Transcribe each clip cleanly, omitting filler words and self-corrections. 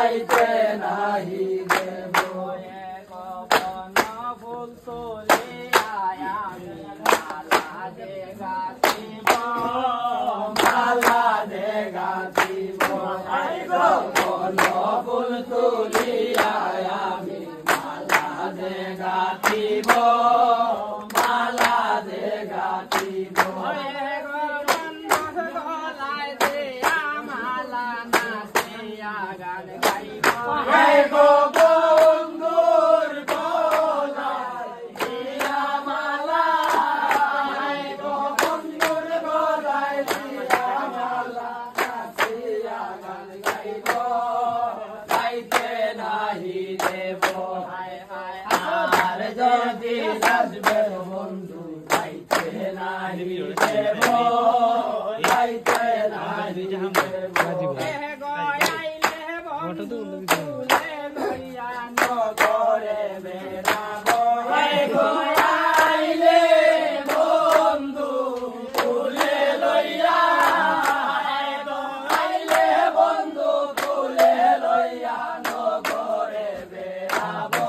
যাইতে নাহি দেব গোপন ফুল তুলিয়া আমি মালা দে গাছিব মালা দে গাছিব গোপন ফুল তুলিয়া আমি মালা দে গাছিব মালা দে গাছিব গো বন্ধুর গলায় দিয়া মালা গো বন্ধুর গলায় দিয়া মালা নাচিয়া গান গাইব গাইতে নাহি দেব আর যদি আসবে বন্ধু গাইতে নাহি দেব গাইতে নাহি দেব করে বেড়াবো গো আইলে বন্ধু তুলে লইয়া গো আইলে বন্ধু তুলে লইয়া নগরে বেড়াবো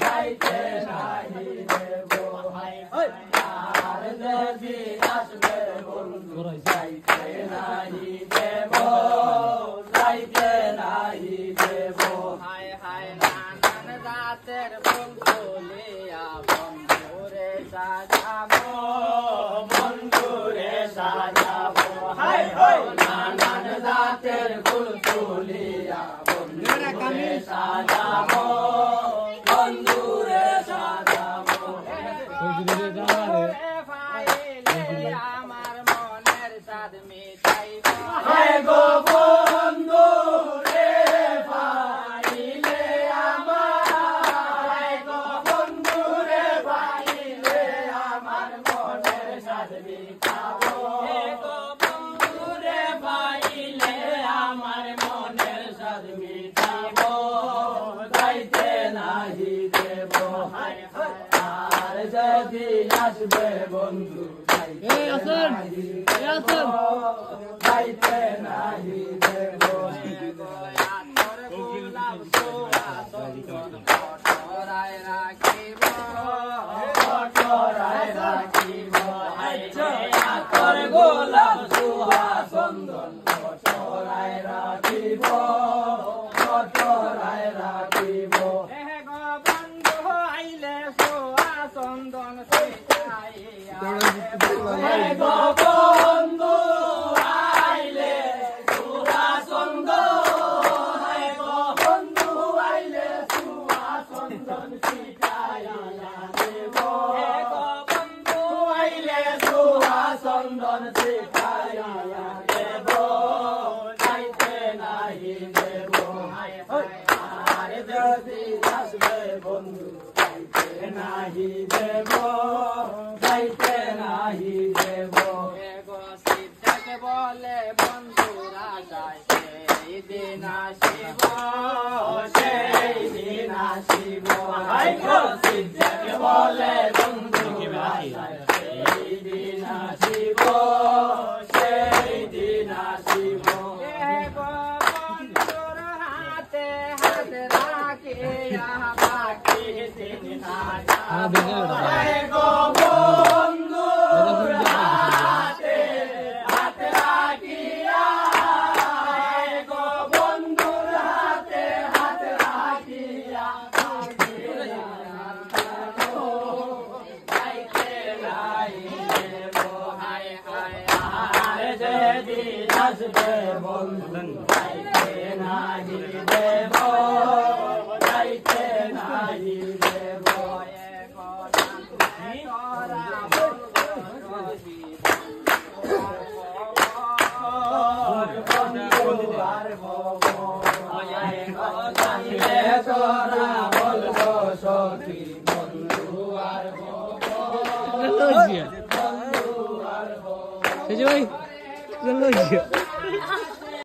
যাইতে নাহি দেব আর যদি আসবে বন্ধু যাইতে নাহি দেব যাইতে নাহি দেব রাতের ফুল তুলিয়া বন্ধুরে সাজাবো বন্ধুরে সাজাবো হাই হাই নানান রাতের ফুল তুলিয়া বন্ধুরে সাজাবো বন্ধুরে সাজাবো আমার মনের সাদ মিটাইবো হাই গো বন্ধু যদি আসবে বন্ধু যাইতে নাহি দেব কটরায় রাখিব কটরায় রাখিব তোর গোলাপ সুহা চন্দন কটরায় রাখিব কটরায় রাখিব চন্দন গো বন্ধু আইলে সুহা চন্দন গো বন্ধু আইলে সুহা চন্দন শিখাইয়া দেব গো বন্ধু আইলে সুহা চন্দন শিখাইয়া দেব যাইতে নাহি দেব আর যদি আসবে বন্ধু নাহি দেব যাইতে নাহি দেব সিদ্ধাকে বলে বন্ধুরা যায় সেই দিন আসিব সেই দিন আসিব সিদ্ধাকে বলে বন্ধুরা যায় সেই দিন আসিব সেই দিন আসিব বন্ধুর হাতে হাত রাখিয়া বাকি দিন গো বন্ধুর হাতে হাত রাখিয়া গো বন্ধুর হাতে হাত রাখিয়া যাইতে নাহি দেব হায় হায় আর যদি আসবে বন্ধু যাইতে নাহি দেব যাইতে নাহি দেব ভাই